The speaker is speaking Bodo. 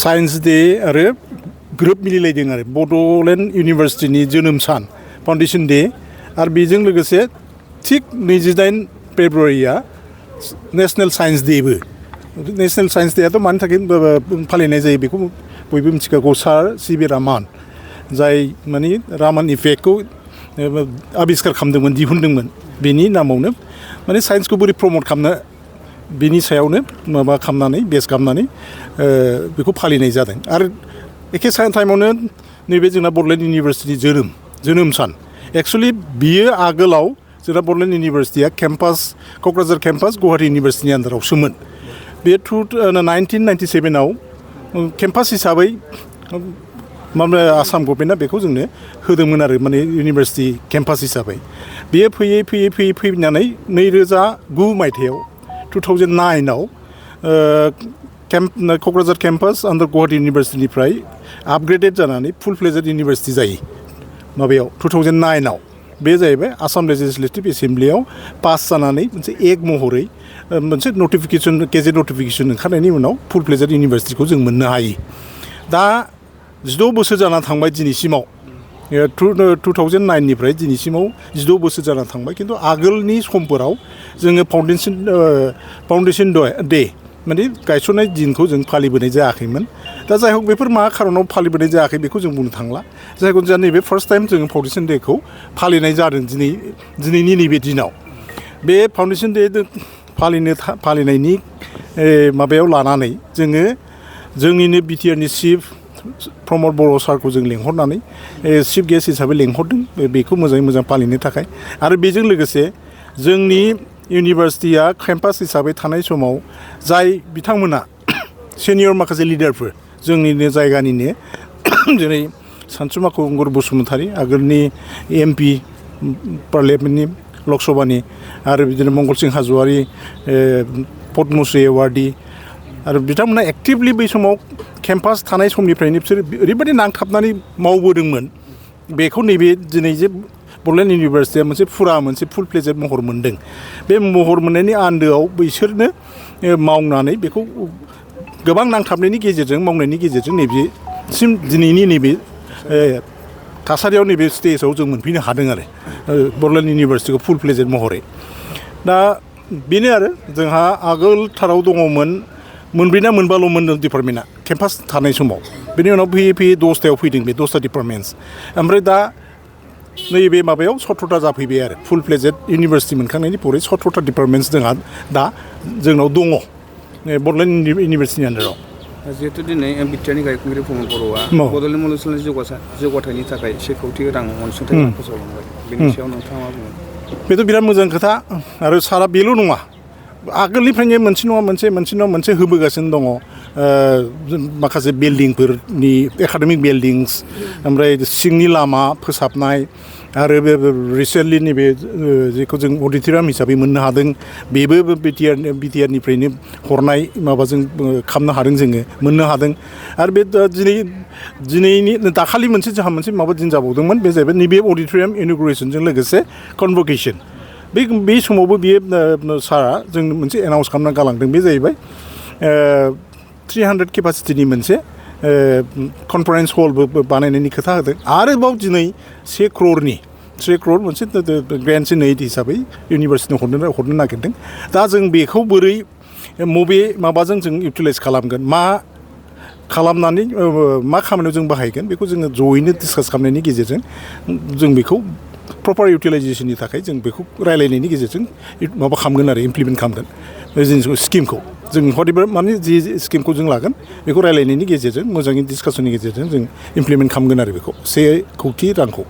साइन्स डे आरो ग्रोब मिलायदों आरो बड'लेण्ड इउनिभार्सिटिनि जोनोम सान फाउन्डेसन डे आरो बेजों लोगोसे थिग 28 फेब्रुवारिया नेशनेल साइन्स डेबो नेशनेल साइन्स डेआथ' मानि थाखाय फालिनाय जायो बेखौ बयबो मिथिखागौ सार सिबि रामान जाय माने रामान इफेक्टखौ आबिष्कार खालामदोंमोन दिहुनदोंमोन बेनि नामावनो माने साइन्सखौ बोरै प्रमट खालामनो बेनि सायावनो माबा खालामनानै बेस खालामनानै बेखौ फालिनाय जादों आरो एखे टाइमावनो नैबे जोंना बड'लेण्ड इउनिभार्सिटिनि जोनोम सान एक्सुवेलि बियो आगोलाव जोंना बड'लेण्ड इउनिभार्सिटिया केम्पास क'क्राझार केम्पास गुवाहाटी इउनिभार्सिटिनि आन्दारावसोमोन बे 1997आव केम्पास हिसाबै माबा आसाम गभर्नमेन्टआ बेखौ जोंनो होदोंमोन आरो माने इउनिभार्सिटि केम्पास हिसाबै बेयो फैयै फैनानै 2009 मायथाइयाव 2009आव क'क्राझार केम्पास आन्दार गुवाहाटी इउनिभार्सिटिनिफ्राय आपग्रेडेड जानानै फुल फ्लेजेड इउनिभार्सिटि जायो माबायाव 2009आव बे जाहैबाय आसाम लेजिस्लेटिभ एसेम्ब्लियाव पास जानानै मोनसे एक महरै मोनसे नटिफिकेसन गेजेट नटिफिकेसन ओंखारनायनि उनाव फुल फ्लेजेड इउनिभार्सिटिखौ जों मोननो हायो दा 16 बोसोर जाना थांबाय दिनैसिमाव 2009निफ्राय दिनैसिमाव 16 बोसोर जाना थांबाय खिन्थु आगोलनि समफोराव जोङो फाउन्डेसन डे माने गायसननाय दिनखौ जों फालिबोनाय जायाखैमोन दा जाय हक बेफोर मा खारनाव फालिबोनाय जायाखै बेखौ जों बुंनो थांला जायखौ जों नैबे फार्स्ट टाइम जोङो फाउन्डेसन डेखौ फालिनाय जादों दिनैनि नैबे दिनाव बे फाउन्डेसन डे फालिनायनि माबायाव लानानै जोङो जोंनिनो बिटिआरनि चिफ प्रमद बर' सारखौ जों लेंहरनानै चिफ गेस्ट हिसाबै लेंहरदों बेखौ मोजाङै मोजां फालिनो थाखाय आरो बेजों लोगोसे जोंनि इउनिभार्सिटिया केम्पास हिसाबै थानाय समाव जाय बिथांमोना सिनियर माखासे लिडारफोर जोंनिनो जायगानिनो जेरै सानसुमा खुंगुर बसुमतारी आगोलनि एमपि पार्लियामेन्टनि लकसभानि आरो बिदिनो मंगलसिं हाज'वारि पद्मश्री एवार्डी आरो बिथांमोना एक्टिभलि बै समाव केम्पास थानाय समनिफ्रायनो बिसोर ओरैबायदि नांथाबनानै मावबोदोंमोन बेखौ नैबे दिनै जे बड'लेण्ड इउनिभार्सिटिया मोनसे फुल फ्लेजेड महर मोन्दों बे महर मोननायनि आन्दोआव बिसोरनो मावनानै बेखौ गोबां नांथाबनायनि गेजेरजों मावनायनि गेजेरजों नैबेसिम दिनैनि नैबे थासारियाव नैबे स्टेजाव जों मोनफैनो हादों आरो बड'लेण्ड इउनिभार्सिटिखौ फुल फ्लेजेड महरै दा बेनो आरो जोंहा आगोलथाराव दङमोन मोनब्रै ना मोनबाल'मोन डिपार्टमेन्टआ केम्पास थानाय समाव बेनि उनाव फैयै 10थायाव फैदों बे 10था डिपार्टमेन्टस ओमफ्राय दा नैबे माबायाव 17था जाफैबाय आरो फुल फ्लेजेड इउनिभार्सिटि मोनखांनायनि परै 17था डिपार्टमेन्टस जोंहा दा जोंनाव दङ बड'लेण्ड इउनिभार्सिटिनि आन्दाराव जिहेतु दिनै बिटिआरनि गायखुंगिरि प्रमद बर'आ बड'लेण्ड मुलुगसोलोंसालि जौगाथायनि थाखाय 1 कौटि रां अनसुंथाइ फोसावलांबाय बेनि सायाव नोंथाङा मा बुङो बेथ' बिराद मोजां खोथा आरो सारा बेल' नङा आगोलनिफ्रायनो मोनसे नङा मोनसे होबोगासिनो दङ माखासे बिल्डिंफोरनि एकाडेमिक बिल्डिंस ओमफ्राय सिंनि लामा फोसाबनाय आरो बे रिसेन्टलि नैबे जेखौ जों अडिट'रियाम हिसाबै मोननो हादों बेबो बिटिआरनिफ्रायनो हरनाय माबाजों खालामनो हादों जोङो मोननो हादों आरो बे दिनैनि दाखालि जोंहा मोनसे माबा दिन जाबावदोंमोन बे जाहैबाय नैबे अडिट'रियाम इन'ग्रेसनजों लोगोसे कनभकेसन बे समावबो बियो सारा जों मोनसे एनाउन्स खालामना गालांदों बे जाहैबाय 300 केपासिटिनि मोनसे कनफारेन्स हलबो बानायनायनि खोथा होदों आरोबाव दिनै 1 crore मोनसे ग्रेन्ड एड हिसाबै इउनिभार्सिटिनो हरनो नागिरदों दा जों बेखौ बोरै मबे माबाजों जों इउटिलाइज खालामगोन मा खालामनानै मा खामानियाव जों बाहायगोन बेखौ जोङो जयैनो डिसकास खालामनायनि गेजेरजों जों बेखौ प्रपार इउटिलाइजेसननि थाखाय जों बेखौ रायलायनायनि गेजेरजों माबा खालामगोन आरो इमप्लिमेन्ट खालामगोन जिनिसखौ स्किमखौ जों हरिबा माने जि स्किमखौ जों लागोन बेखौ रायलायनायनि गेजेरजों मोजाङै डिसकासननि गेजेरजों जों इमप्लिमेन्ट खालामगोन आरो बेखौ 1 कौटि रांखौ